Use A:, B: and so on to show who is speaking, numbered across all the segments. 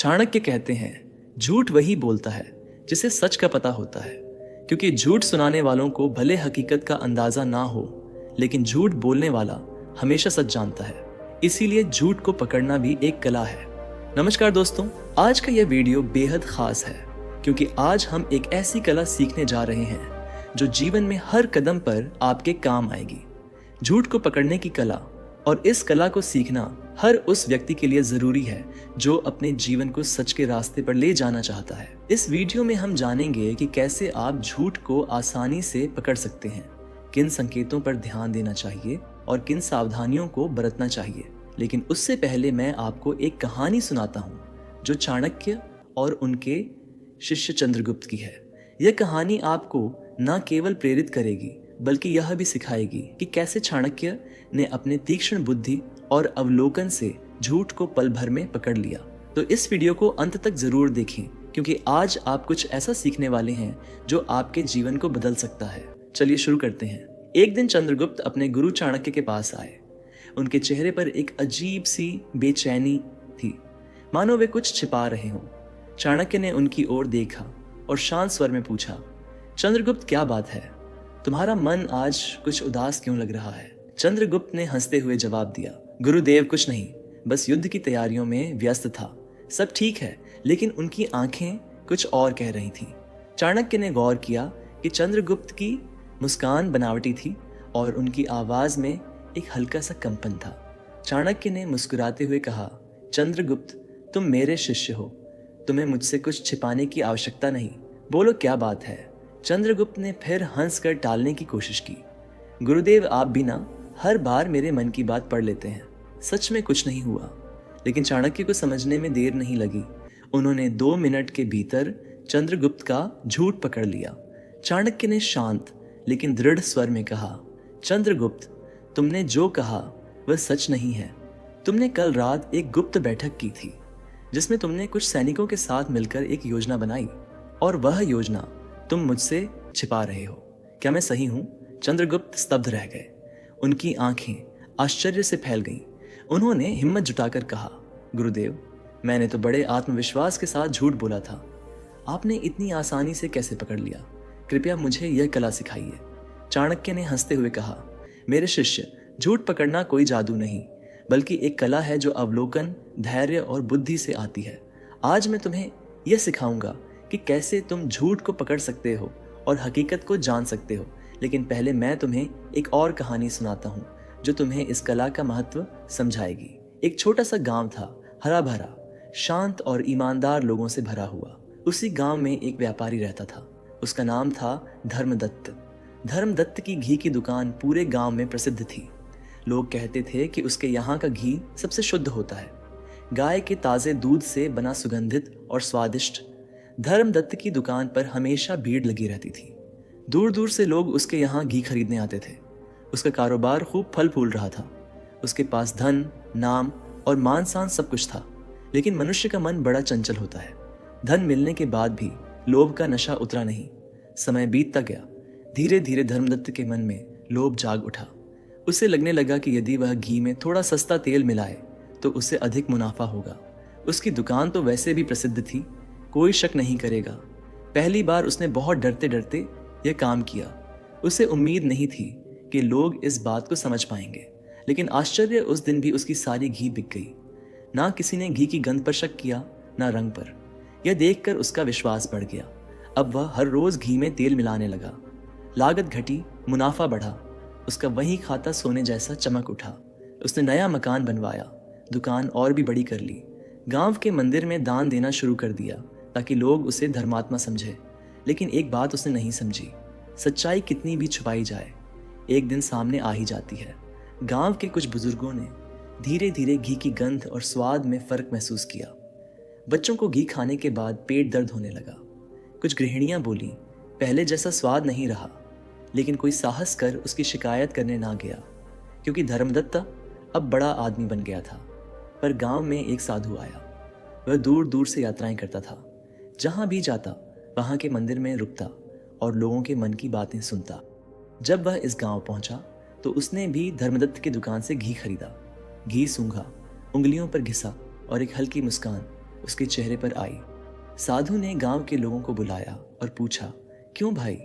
A: चाणक्य कहते हैं, झूठ वही बोलता है जिसे सच का पता होता है, क्योंकि झूठ सुनाने वालों को भले हकीकत का अंदाजा ना हो, लेकिन झूठ बोलने वाला हमेशा सच जानता है। इसीलिए झूठ को पकड़ना भी एक कला है। नमस्कार दोस्तों, आज का यह वीडियो बेहद खास है क्योंकि आज हम एक ऐसी कला सीखने जा रहे हैं जो जीवन में हर कदम पर आपके काम आएगी। झूठ को पकड़ने की कला, और इस कला को सीखना हर उस व्यक्ति के लिए जरूरी है जो अपने जीवन को सच के रास्ते पर ले जाना चाहता है। इस वीडियो में हम जानेंगे कि कैसे आप झूठ को आसानी से पकड़ सकते हैं, किन संकेतों पर ध्यान देना चाहिए और किन सावधानियों को बरतना चाहिए। लेकिन उससे पहले मैं आपको एक कहानी सुनाता हूँ जो चाणक्य और उनके शिष्य चंद्रगुप्त की है। यह कहानी आपको न केवल प्रेरित करेगी बल्कि यह भी सिखाएगी कि कैसे चाणक्य ने अपने तीक्ष्ण बुद्धि और अवलोकन से झूठ को पल भर में पकड़ लिया। तो इस वीडियो को अंत तक जरूर देखें क्योंकि आज आप कुछ ऐसा सीखने वाले हैं जो आपके जीवन को बदल सकता है। चलिए शुरू करते हैं। एक दिन चंद्रगुप्त अपने गुरु चाणक्य के पास आए। उनके चेहरे पर एक अजीब सी बेचैनी थी, मानो वे कुछ छिपा रहे हों। चाणक्य ने उनकी ओर देखा और शांत स्वर में पूछा, चंद्रगुप्त क्या बात है? तुम्हारा मन आज कुछ उदास क्यों लग रहा है? चंद्रगुप्त ने हंसते हुए जवाब दिया, गुरुदेव कुछ नहीं, बस युद्ध की तैयारियों में व्यस्त था। सब ठीक है, लेकिन उनकी आंखें कुछ और कह रही थीं। चाणक्य ने गौर किया कि चंद्रगुप्त की मुस्कान बनावटी थी और उनकी आवाज में एक हल्का सा कंपन था। चाणक्य ने मुस्कुराते हुए कहा, चंद्रगुप्त तुम मेरे शिष्य हो, तुम्हें मुझसे कुछ छिपाने की आवश्यकता नहीं, बोलो क्या बात है? चंद्रगुप्त ने फिर हंसकर टालने की कोशिश की, गुरुदेव आप भी ना हर बार मेरे मन की बात पढ़ लेते हैं, सच में कुछ नहीं हुआ। लेकिन चाणक्य को समझने में देर नहीं लगी। उन्होंने 2 मिनट के भीतर चंद्रगुप्त का झूठ पकड़ लिया। चाणक्य ने शांत लेकिन दृढ़ स्वर में कहा, चंद्रगुप्त तुमने जो कहा वह सच नहीं है। तुमने कल रात एक गुप्त बैठक की थी जिसमें तुमने कुछ सैनिकों के साथ मिलकर एक योजना बनाई और वह योजना तुम मुझसे छिपा रहे हो। क्या मैं सही हूं? चंद्रगुप्त स्तब्ध रह गए। उनकी आंखें आश्चर्य से फैल गईं। उन्होंने हिम्मत जुटाकर कहा, गुरुदेव मैंने तो बड़े आत्मविश्वास के साथ झूठ बोला था, आपने इतनी आसानी से कैसे पकड़ लिया? कृपया मुझे यह कला सिखाइए। चाणक्य ने हंसते हुए कहा, मेरे शिष्य, झूठ पकड़ना कोई जादू नहीं बल्कि एक कला है जो अवलोकन, धैर्य और बुद्धि से आती है। आज मैं तुम्हें यह सिखाऊंगा कि कैसे तुम झूठ को पकड़ सकते हो और हकीकत को जान सकते हो। लेकिन पहले मैं तुम्हें एक और कहानी सुनाता हूँ जो तुम्हें इस कला का महत्व समझाएगी। एक छोटा सा गांव था, हरा भरा, शांत और ईमानदार लोगों से भरा हुआ। उसी गांव में एक व्यापारी रहता था। उसका नाम था धर्मदत्त। धर्मदत्त की घी की दुकान पूरे गांव में प्रसिद्ध थी। लोग कहते थे कि उसके यहाँ का घी सबसे शुद्ध होता है, गाय के ताजे दूध से बना, सुगंधित और स्वादिष्ट। धर्मदत्त की दुकान पर हमेशा भीड़ लगी रहती थी। दूर दूर से लोग उसके यहाँ घी खरीदने आते थे। उसका कारोबार खूब फल फूल रहा था। उसके पास धन, नाम और मान शान सब कुछ था। लेकिन मनुष्य का मन बड़ा चंचल होता है। धन मिलने के बाद भी लोभ का नशा उतरा नहीं। समय बीतता गया। धीरे धीरे धर्मदत्त के मन में लोभ जाग उठा। उसे लगने लगा कि यदि वह घी में थोड़ा सस्ता तेल मिलाए तो उसे अधिक मुनाफा होगा। उसकी दुकान तो वैसे भी प्रसिद्ध थी, कोई शक नहीं करेगा। पहली बार उसने बहुत डरते डरते यह काम किया। उसे उम्मीद नहीं थी कि लोग इस बात को समझ पाएंगे, लेकिन आश्चर्य, उस दिन भी उसकी सारी घी बिक गई। ना किसी ने घी की गंध पर शक किया, ना रंग पर। यह देखकर उसका विश्वास बढ़ गया। अब वह हर रोज घी में तेल मिलाने लगा। लागत घटी, मुनाफा बढ़ा। उसका वही खाता सोने जैसा चमक उठा। उसने नया मकान बनवाया, दुकान और भी बड़ी कर ली। गांव के मंदिर में दान देना शुरू कर दिया ताकि लोग उसे धर्मात्मा समझे। लेकिन एक बात उसने नहीं समझी, सच्चाई कितनी भी छुपाई जाए एक दिन सामने आ ही जाती है। गांव के कुछ बुजुर्गों ने धीरे धीरे घी की गंध और स्वाद में फर्क महसूस किया। बच्चों को घी खाने के बाद पेट दर्द होने लगा। कुछ गृहिणियां बोली, पहले जैसा स्वाद नहीं रहा। लेकिन कोई साहस कर उसकी शिकायत करने ना गया क्योंकि धर्मदत्त अब बड़ा आदमी बन गया था। पर गांव में एक साधु आया। वह दूर दूर से यात्राएं करता था। जहां भी जाता वहां के मंदिर में रुकता और लोगों के मन की बातें सुनता। जब वह इस गांव पहुंचा तो उसने भी धर्मदत्त की दुकान से घी खरीदा। घी सूंघा, उंगलियों पर घिसा और एक हल्की मुस्कान उसके चेहरे पर आई। साधु ने गांव के लोगों को बुलाया और पूछा, क्यों भाई,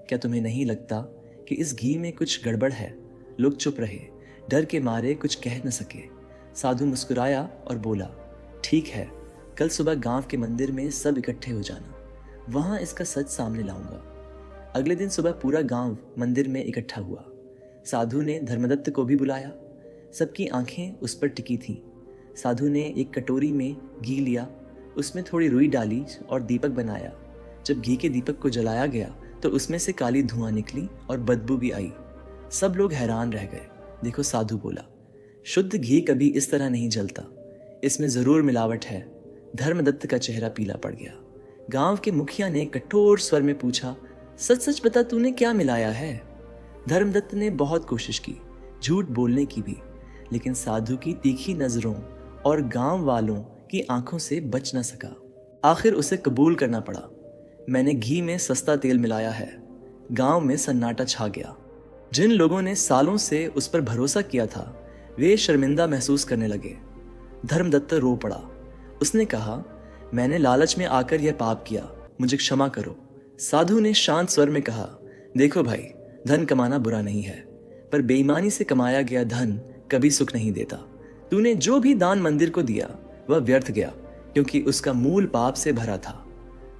A: क्या तुम्हें नहीं लगता कि इस घी में कुछ गड़बड़ है? लोग चुप रहे, डर के मारे कुछ कह न सके। साधु मुस्कुराया और बोला, ठीक है, कल सुबह गांव के मंदिर में सब इकट्ठे हो जाना, वहां इसका सच सामने लाऊंगा। अगले दिन सुबह पूरा गांव मंदिर में इकट्ठा हुआ। साधु ने धर्मदत्त को भी बुलाया। सबकी आंखें उस पर टिकी थीं। साधु ने एक कटोरी में घी लिया, उसमें थोड़ी रुई डाली और दीपक बनाया। जब घी के दीपक को जलाया गया तो उसमें से काली धुआं निकली और बदबू भी आई। सब लोग हैरान रह गए। देखो, साधु बोला, शुद्ध घी कभी इस तरह नहीं जलता, इसमें जरूर मिलावट है। धर्मदत्त का चेहरा पीला पड़ गया। गांव के मुखिया ने कठोर स्वर में पूछा, सच सच बता, तूने क्या मिलाया है? धर्मदत्त ने बहुत कोशिश की झूठ बोलने की भी, लेकिन साधु की तीखी नजरों और गांव वालों की आंखों से बच न सका। आखिर उसे कबूल करना पड़ा, मैंने घी में सस्ता तेल मिलाया है। गांव में सन्नाटा छा गया। जिन लोगों ने सालों से उस पर भरोसा किया था वे शर्मिंदा महसूस करने लगे। धर्मदत्त रो पड़ा। उसने कहा, मैंने लालच में आकर यह पाप किया, मुझे क्षमा करो। साधु ने शांत स्वर में कहा, देखो भाई, धन कमाना बुरा नहीं है, पर बेईमानी से कमाया गया धन कभी सुख नहीं देता। तूने जो भी दान मंदिर को दिया वह व्यर्थ गया, क्योंकि उसका मूल पाप से भरा था।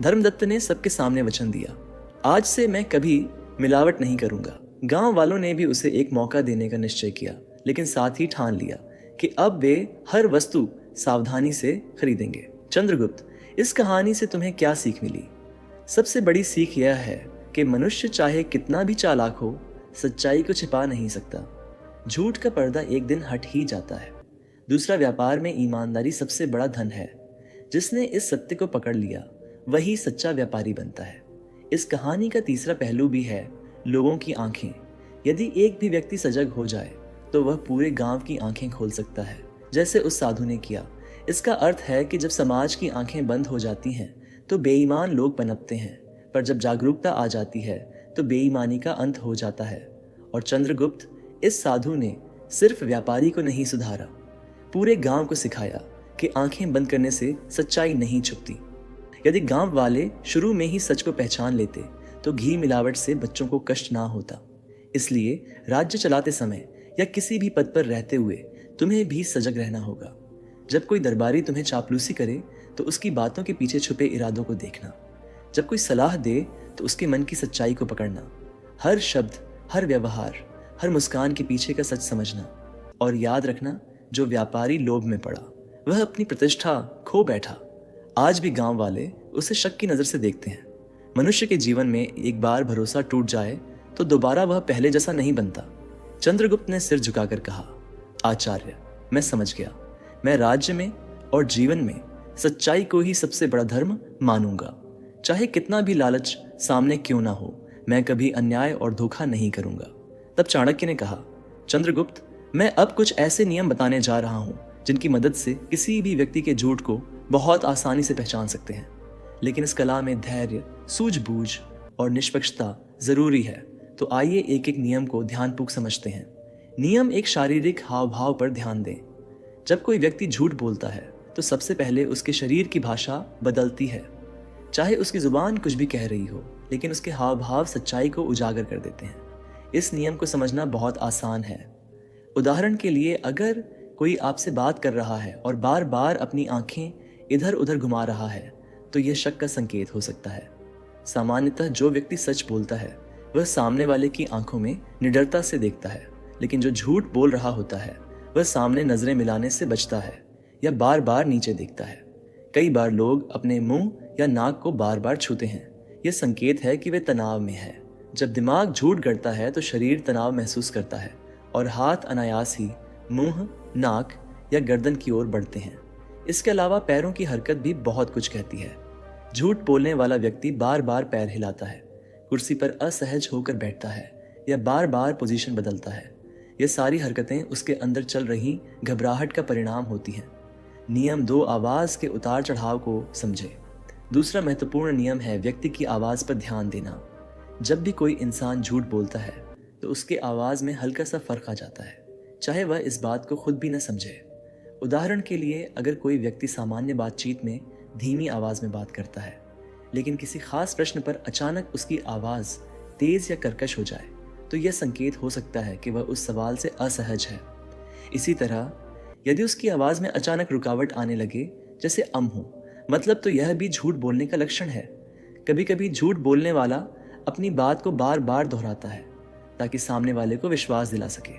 A: धर्मदत्त ने सबके सामने वचन दिया, आज से मैं कभी मिलावट नहीं करूंगा। गांव वालों ने भी उसे एक मौका देने का निश्चय किया, लेकिन साथ ही ठान लिया कि अब वे हर वस्तु सावधानी से खरीदेंगे। चंद्रगुप्त, इस कहानी से तुम्हें क्या सीख मिली? सबसे बड़ी सीख यह है कि मनुष्य चाहे कितना भी चालाक हो, सच्चाई को छिपा नहीं सकता। झूठ का पर्दा एक दिन हट ही जाता है। दूसरा, व्यापार में ईमानदारी सबसे बड़ा धन है। जिसने इस सत्य को पकड़ लिया वही सच्चा व्यापारी बनता है। इस कहानी का तीसरा पहलू भी है लोगों की आंखें। यदि एक भी व्यक्ति सजग हो जाए तो वह पूरे गांव की आंखें खोल सकता है, जैसे उस साधु ने किया। इसका अर्थ है कि जब समाज की आंखें बंद हो जाती हैं तो बेईमान लोग पनपते हैं, पर जब जागरूकता आ जाती है तो बेईमानी का अंत हो जाता है। और चंद्रगुप्त, इस साधु ने सिर्फ व्यापारी को नहीं सुधारा, पूरे गांव को सिखाया कि आंखें बंद करने से सच्चाई नहीं छुपती। यदि गांव वाले शुरू में ही सच को पहचान लेते तो घी मिलावट से बच्चों को कष्ट ना होता। इसलिए राज्य चलाते समय या किसी भी पद पर रहते हुए तुम्हें भी सजग रहना होगा। जब कोई दरबारी तुम्हें चापलूसी करे तो उसकी बातों के पीछे छुपे इरादों को देखना। जब कोई सलाह दे तो उसके मन की सच्चाई को पकड़ना। हर शब्द, हर व्यवहार, हर मुस्कान के पीछे का सच समझना। और याद रखना, जो व्यापारी लोभ में पड़ा वह अपनी प्रतिष्ठा खो बैठा। आज भी गांव वाले उसे शक की नजर से देखते हैं। मनुष्य के जीवन में एक बार भरोसा टूट जाए तो दोबारा वह पहले जैसा नहीं बनता। चंद्रगुप्त ने सिर झुकाकर कहा, आचार्य, मैं समझ गया। मैं राज्य में और जीवन में सच्चाई को ही सबसे बड़ा धर्म मानूंगा। चाहे कितना भी लालच सामने क्यों ना हो, मैं कभी अन्याय और धोखा नहीं करूंगा। तब चाणक्य ने कहा, चंद्रगुप्त, मैं अब कुछ ऐसे नियम बताने जा रहा हूं जिनकी मदद से किसी भी व्यक्ति के झूठ को बहुत आसानी से पहचान सकते हैं। लेकिन इस कला में धैर्य, सूझबूझ और निष्पक्षता जरूरी है। तो आइए एक एक नियम को ध्यानपूर्वक समझते हैं। नियम एक शारीरिक हाव भाव पर ध्यान दें। जब कोई व्यक्ति झूठ बोलता है तो सबसे पहले उसके शरीर की भाषा बदलती है। चाहे उसकी जुबान कुछ भी कह रही हो, लेकिन उसके हाव भाव सच्चाई को उजागर कर देते हैं। इस नियम को समझना बहुत आसान है। उदाहरण के लिए, अगर कोई आपसे बात कर रहा है और बार बार अपनी आंखें इधर उधर घुमा रहा है तो यह शक का संकेत हो सकता है। सामान्यतः जो व्यक्ति सच बोलता है वह सामने वाले की आंखों में निडरता से देखता है, लेकिन जो झूठ बोल रहा होता है वह सामने नजरें मिलाने से बचता है या बार बार नीचे देखता है। कई बार लोग अपने मुंह या नाक को बार बार छूते हैं। यह संकेत है कि वे तनाव में है। जब दिमाग झूठ गढ़ता है तो शरीर तनाव महसूस करता है और हाथ अनायास ही मुंह, नाक या गर्दन की ओर बढ़ते हैं। इसके अलावा पैरों की हरकत भी बहुत कुछ कहती है। झूठ बोलने वाला व्यक्ति बार बार पैर हिलाता है, कुर्सी पर असहज होकर बैठता है या बार बार पोजीशन बदलता है। ये सारी हरकतें उसके अंदर चल रही घबराहट का परिणाम होती हैं। नियम 2, आवाज़ के उतार चढ़ाव को समझे। दूसरा महत्वपूर्ण नियम है व्यक्ति की आवाज़ पर ध्यान देना। जब भी कोई इंसान झूठ बोलता है तो उसके आवाज़ में हल्का सा फर्क आ जाता है, चाहे वह इस बात को खुद भी न समझे। उदाहरण के लिए, अगर कोई व्यक्ति सामान्य बातचीत में धीमी आवाज़ में बात करता है, लेकिन किसी खास प्रश्न पर अचानक उसकी आवाज़ तेज़ या कर्कश हो जाए, तो यह संकेत हो सकता है कि वह उस सवाल से असहज है। इसी तरह यदि उसकी आवाज़ में अचानक रुकावट आने लगे, जैसे हो, मतलब तो यह भी झूठ बोलने का लक्षण है। कभी कभी झूठ बोलने वाला अपनी बात को बार बार दोहराता है ताकि सामने वाले को विश्वास दिला सके।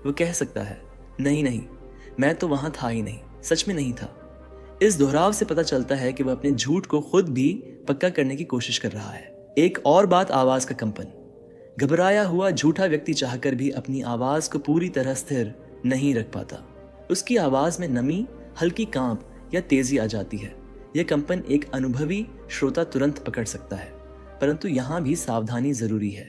A: वो कह सकता है, नहीं नहीं, मैं तो वहां था ही नहीं, सच में नहीं था। इस दोहराव से पता चलता है कि वह अपने झूठ को खुद भी पक्का करने की कोशिश कर रहा है। एक और बात, आवाज का कंपन। घबराया हुआ झूठा व्यक्ति चाहकर भी अपनी आवाज को पूरी तरह स्थिर नहीं रख पाता। उसकी आवाज में नमी, हल्की कांप या तेजी आ जाती है। यह कंपन एक अनुभवी श्रोता तुरंत पकड़ सकता है, परंतु यहाँ भी सावधानी जरूरी है।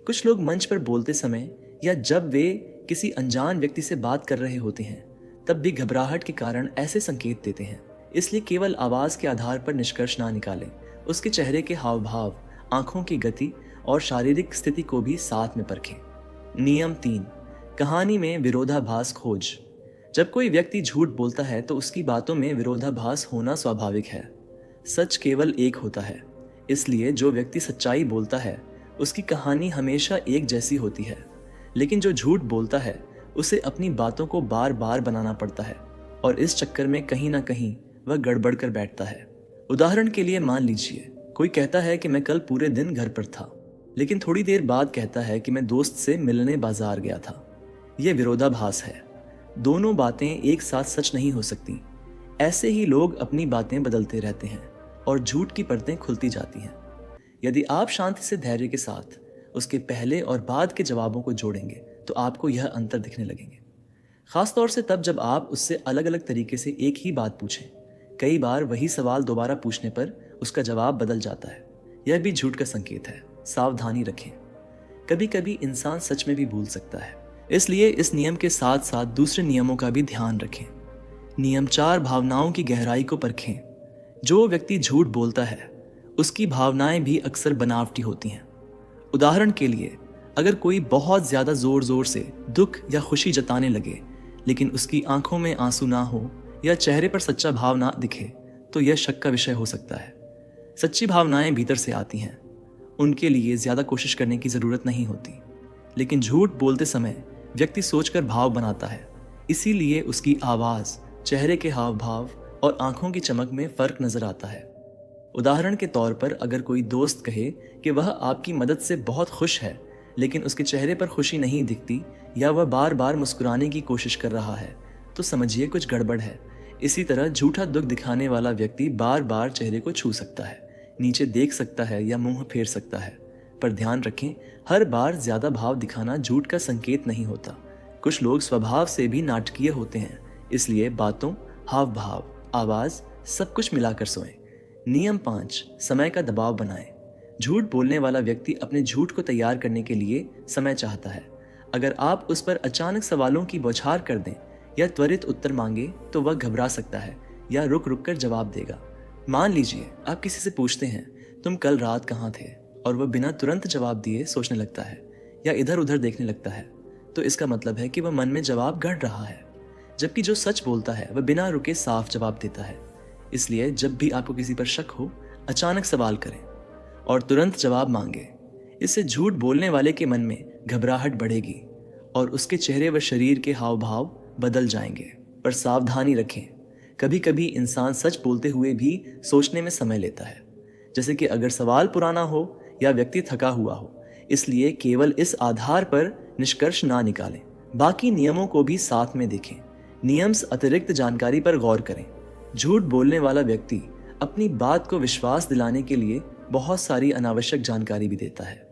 A: कुछ लोग मंच पर बोलते समय या जब वे किसी अनजान व्यक्ति से बात कर रहे होते हैं, तब भी घबराहट के कारण ऐसे संकेत देते हैं। इसलिए केवल आवाज के आधार पर निष्कर्ष ना निकालें, उसके चेहरे के हाव भाव, आंखों की गति और शारीरिक स्थिति को भी साथ में परखें। नियम 3, कहानी में विरोधाभास खोज। जब कोई व्यक्ति झूठ बोलता है तो उसकी बातों में विरोधाभास होना स्वाभाविक है। सच केवल एक होता है, इसलिए जो व्यक्ति सच्चाई बोलता है उसकी कहानी हमेशा एक जैसी होती है, लेकिन जो झूठ बोलता है उसे अपनी बातों को बार बार बनाना पड़ता है और इस चक्कर में कहीं ना कहीं वह गड़बड़ कर बैठता है। उदाहरण के लिए मान लीजिए, कोई कहता है कि मैं कल पूरे दिन घर पर था, लेकिन थोड़ी देर बाद कहता है कि मैं दोस्त से मिलने बाजार गया था। यह विरोधाभास है। दोनों बातें एक साथ सच नहीं हो सकती। ऐसे ही लोग अपनी बातें बदलते रहते हैं और झूठ की परतें खुलती जाती हैं। यदि आप शांति से धैर्य के साथ उसके पहले और बाद के जवाबों को जोड़ेंगे तो आपको यह अंतर दिखने लगेंगे। खासतौर से तब जब आप उससे अलग अलग तरीके से एक ही बात पूछें। कई बार वही सवाल दोबारा पूछने पर उसका जवाब बदल जाता है। यह भी झूठ का संकेत है, सावधानी रखें। कभी कभी इंसान सच में भी भूल सकता है, इसलिए इस नियम के साथ साथ दूसरे नियमों का भी ध्यान रखें। नियम 4, भावनाओं की गहराई को परखें। जो व्यक्ति झूठ बोलता है उसकी भावनाएं भी अक्सर बनावटी होती हैं। उदाहरण के लिए, अगर कोई बहुत ज्यादा जोर जोर से दुख या खुशी जताने लगे लेकिन उसकी आंखों में आंसू ना हो या चेहरे पर सच्चा भाव ना दिखे, तो यह शक का विषय हो सकता है। सच्ची भावनाएं भीतर से आती हैं, उनके लिए ज्यादा कोशिश करने की जरूरत नहीं होती। लेकिन झूठ बोलते समय व्यक्ति सोचकर भाव बनाता है, इसीलिए उसकी आवाज, चेहरे के हाव भाव और आंखों की चमक में फर्क नजर आता है। उदाहरण के तौर पर, अगर कोई दोस्त कहे कि वह आपकी मदद से बहुत खुश है लेकिन उसके चेहरे पर खुशी नहीं दिखती या वह बार बार मुस्कुराने की कोशिश कर रहा है, तो समझिए कुछ गड़बड़ है। इसी तरह झूठा दुख दिखाने वाला व्यक्ति बार बार चेहरे को छू सकता है, नीचे देख सकता है या मुंह फेर सकता है। पर ध्यान रखें, हर बार ज्यादा भाव दिखाना झूठ का संकेत नहीं होता। कुछ लोग स्वभाव से भी नाटकीय होते हैं, इसलिए बातों, हाव भाव, आवाज सब कुछ मिलाकर सोएं। नियम 5, समय का दबाव बनाएं। झूठ बोलने वाला व्यक्ति अपने झूठ को तैयार करने के लिए समय चाहता है। अगर आप उस पर अचानक सवालों की बौछार कर दें या त्वरित उत्तर मांगे तो वह घबरा सकता है या रुक रुक कर जवाब देगा। मान लीजिए आप किसी से पूछते हैं, तुम कल रात कहाँ थे, और वह बिना तुरंत जवाब दिए सोचने लगता है या इधर उधर देखने लगता है, तो इसका मतलब है कि वह मन में जवाब गढ़ रहा है। जबकि जो सच बोलता है वह बिना रुके साफ जवाब देता है। इसलिए जब भी आपको किसी पर शक हो, अचानक सवाल करें और तुरंत जवाब मांगे। इससे झूठ बोलने वाले के मन में घबराहट बढ़ेगी और उसके चेहरे व शरीर के हाव भाव बदल जाएंगे। पर सावधानी रखें, कभी कभी इंसान सच बोलते हुए भी सोचने में समय लेता है, जैसे कि अगर सवाल पुराना हो या व्यक्ति थका हुआ हो। इसलिए केवल इस आधार पर निष्कर्ष ना निकालें, बाकी नियमों को भी साथ में देखें। नियम से अतिरिक्त जानकारी पर गौर करें। झूठ बोलने वाला व्यक्ति अपनी बात को विश्वास दिलाने के लिए बहुत सारी अनावश्यक जानकारी भी देता है।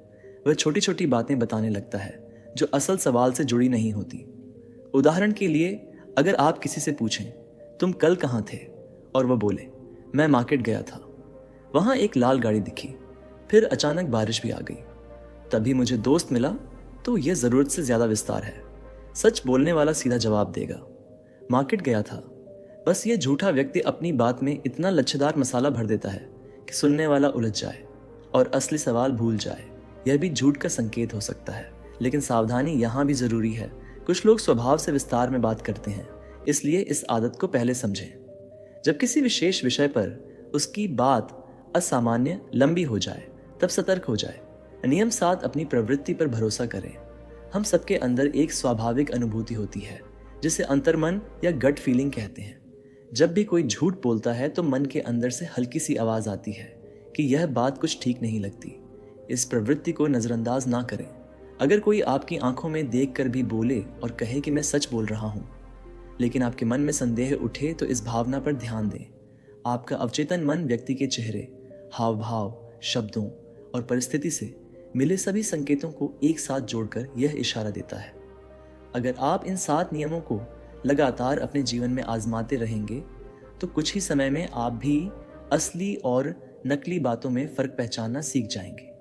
A: वह छोटी छोटी बातें बताने लगता है जो असल सवाल से जुड़ी नहीं होती। उदाहरण के लिए, अगर आप किसी से पूछें, तुम कल कहाँ थे, और वह बोले, मैं मार्केट गया था, वहां एक लाल गाड़ी दिखी, फिर अचानक बारिश भी आ गई, तभी मुझे दोस्त मिला, तो यह जरूरत से ज्यादा विस्तार है। सच बोलने वाला सीधा जवाब देगा, मार्केट गया था। बस ये झूठा व्यक्ति अपनी बात में इतना लच्छेदार मसाला भर देता है कि सुनने वाला उलझ जाए और असली सवाल भूल जाए। यह भी झूठ का संकेत हो सकता है, लेकिन सावधानी यहाँ भी जरूरी है। कुछ लोग स्वभाव से विस्तार में बात करते हैं, इसलिए इस आदत को पहले समझें। जब किसी विशेष विषय पर उसकी बात असामान्य लंबी हो जाए तब सतर्क हो जाए। नियम 7, अपनी प्रवृत्ति पर भरोसा करें। हम सबके अंदर एक स्वाभाविक अनुभूति होती है जिसे अंतर्मन या गट फीलिंग कहते हैं। जब भी कोई झूठ बोलता है तो मन के अंदर से हल्की सी आवाज आती है कि यह बात कुछ ठीक नहीं लगती। इस प्रवृत्ति को नजरअंदाज ना करें। अगर कोई आपकी आंखों में देखकर भी बोले और कहे कि मैं सच बोल रहा हूं, लेकिन आपके मन में संदेह उठे तो इस भावना पर ध्यान दें। आपका अवचेतन मन व्यक्ति के चेहरे, हाव भाव, शब्दों और परिस्थिति से मिले सभी संकेतों को एक साथ जोड़कर यह इशारा देता है। अगर आप इन 7 नियमों को लगातार अपने जीवन में आजमाते रहेंगे तो कुछ ही समय में आप भी असली और नकली बातों में फर्क पहचानना सीख जाएंगे।